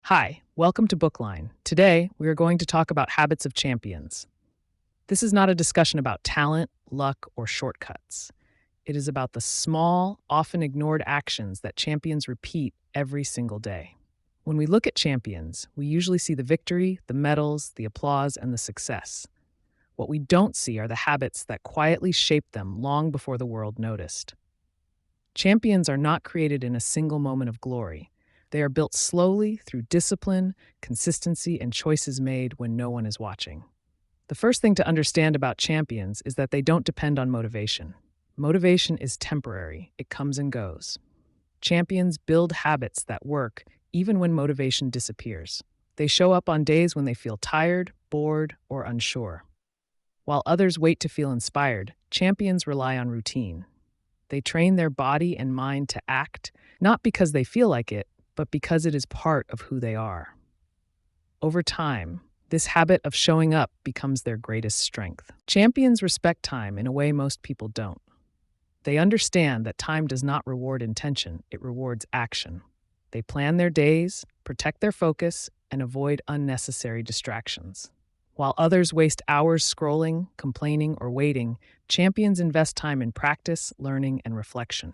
Hi, welcome to Bookline. Today, we are going to talk about habits of champions. This is not a discussion about talent, luck, or shortcuts. It is about the small, often ignored actions that champions repeat every single day. When we look at champions, we usually see the victory, the medals, the applause, and the success. What we don't see are the habits that quietly shaped them long before the world noticed. Champions are not created in a single moment of glory. They are built slowly through discipline, consistency, and choices made when no one is watching. The first thing to understand about champions is that they don't depend on motivation. Motivation is temporary, it comes and goes. Champions build habits that work even when motivation disappears. They show up on days when they feel tired, bored, or unsure. While others wait to feel inspired, champions rely on routine. They train their body and mind to act, not because they feel like it, but because it is part of who they are. Over time, this habit of showing up becomes their greatest strength. Champions respect time in a way most people don't. They understand that time does not reward intention, it rewards action. They plan their days, protect their focus, and avoid unnecessary distractions. While others waste hours scrolling, complaining, or waiting, champions invest time in practice, learning, and reflection.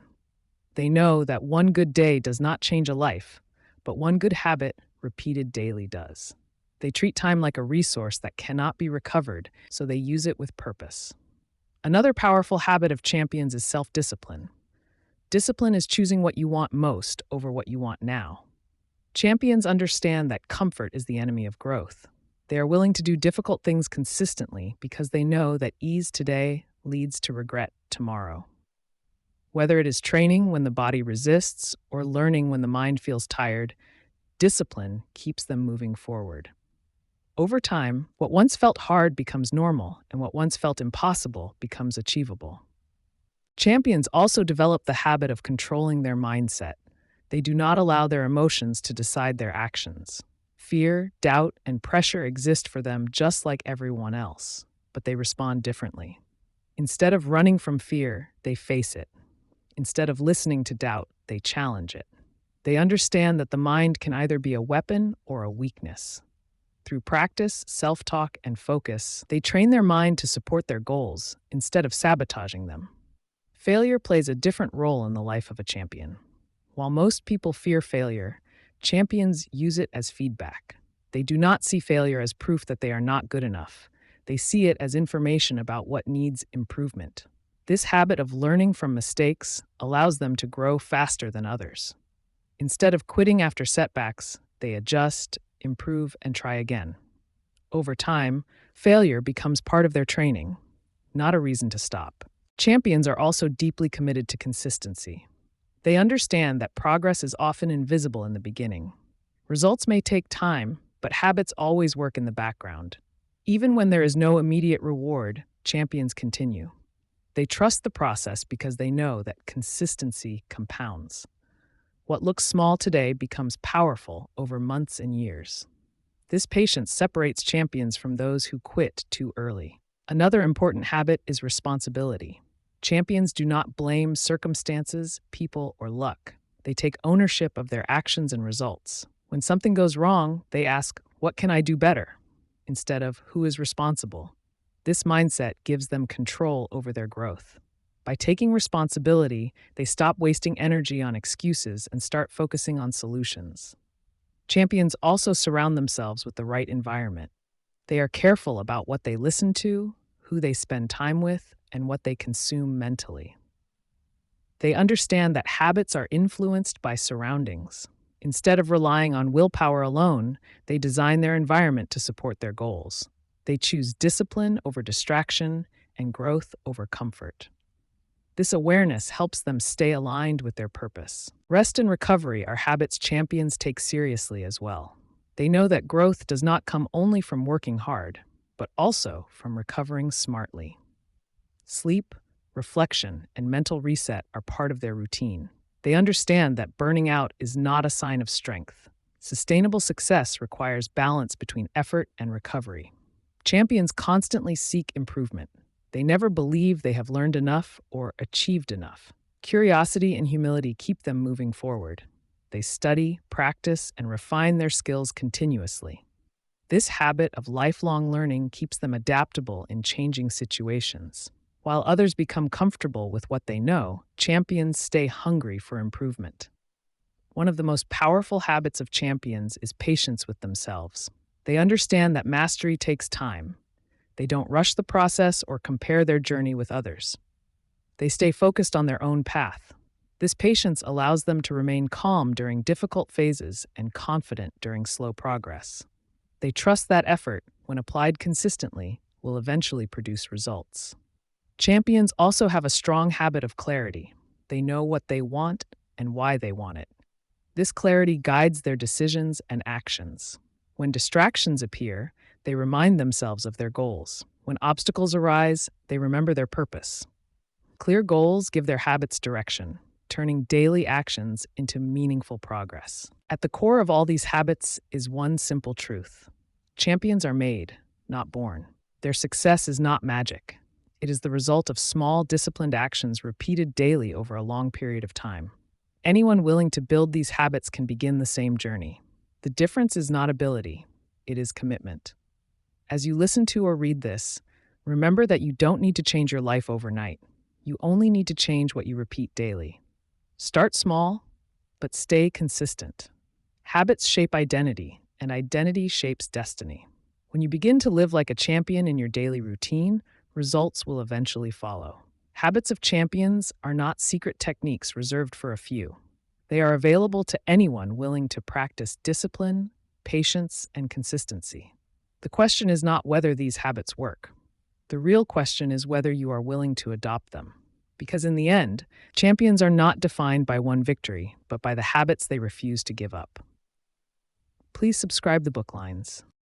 They know that one good day does not change a life, but one good habit, repeated daily, does. They treat time like a resource that cannot be recovered, so they use it with purpose. Another powerful habit of champions is self-discipline. Discipline is choosing what you want most over what you want now. Champions understand that comfort is the enemy of growth. They are willing to do difficult things consistently because they know that ease today leads to regret tomorrow. Whether it is training when the body resists or learning when the mind feels tired, discipline keeps them moving forward. Over time, what once felt hard becomes normal, and what once felt impossible becomes achievable. Champions also develop the habit of controlling their mindset. They do not allow their emotions to decide their actions. Fear, doubt, and pressure exist for them just like everyone else, but they respond differently. Instead of running from fear, they face it. Instead of listening to doubt, they challenge it. They understand that the mind can either be a weapon or a weakness. Through practice, self-talk, and focus, they train their mind to support their goals instead of sabotaging them. Failure plays a different role in the life of a champion. While most people fear failure, champions use it as feedback. They do not see failure as proof that they are not good enough. They see it as information about what needs improvement. This habit of learning from mistakes allows them to grow faster than others. Instead of quitting after setbacks, they adjust, improve, and try again. Over time, failure becomes part of their training, not a reason to stop. Champions are also deeply committed to consistency. They understand that progress is often invisible in the beginning. Results may take time, but habits always work in the background. Even when there is no immediate reward, champions continue. They trust the process because they know that consistency compounds. What looks small today becomes powerful over months and years. This patience separates champions from those who quit too early. Another important habit is responsibility. Champions do not blame circumstances, people, or luck. They take ownership of their actions and results. When something goes wrong, they ask, "What can I do better?" instead of "Who is responsible?" This mindset gives them control over their growth. By taking responsibility, they stop wasting energy on excuses and start focusing on solutions. Champions also surround themselves with the right environment. They are careful about what they listen to, who they spend time with, and what they consume mentally. They understand that habits are influenced by surroundings. Instead of relying on willpower alone, they design their environment to support their goals. They choose discipline over distraction and growth over comfort. This awareness helps them stay aligned with their purpose. Rest and recovery are habits champions take seriously as well. They know that growth does not come only from working hard, but also from recovering smartly. Sleep, reflection, and mental reset are part of their routine. They understand that burning out is not a sign of strength. Sustainable success requires balance between effort and recovery. Champions constantly seek improvement. They never believe they have learned enough or achieved enough. Curiosity and humility keep them moving forward. They study, practice, and refine their skills continuously. This habit of lifelong learning keeps them adaptable in changing situations. While others become comfortable with what they know, champions stay hungry for improvement. One of the most powerful habits of champions is patience with themselves. They understand that mastery takes time. They don't rush the process or compare their journey with others. They stay focused on their own path. This patience allows them to remain calm during difficult phases and confident during slow progress. They trust that effort, when applied consistently, will eventually produce results. Champions also have a strong habit of clarity. They know what they want and why they want it. This clarity guides their decisions and actions. When distractions appear, they remind themselves of their goals. When obstacles arise, they remember their purpose. Clear goals give their habits direction, turning daily actions into meaningful progress. At the core of all these habits is one simple truth. Champions are made, not born. Their success is not magic. It is the result of small, disciplined actions repeated daily over a long period of time. Anyone willing to build these habits can begin the same journey. The difference is not ability, it is commitment. As you listen to or read this, remember that you don't need to change your life overnight. You only need to change what you repeat daily. Start small, but stay consistent. Habits shape identity, and identity shapes destiny. When you begin to live like a champion in your daily routine, results will eventually follow. Habits of champions are not secret techniques reserved for a few. They are available to anyone willing to practice discipline, patience, and consistency. The question is not whether these habits work. The real question is whether you are willing to adopt them. Because in the end, champions are not defined by one victory, but by the habits they refuse to give up. Please subscribe to Booklines.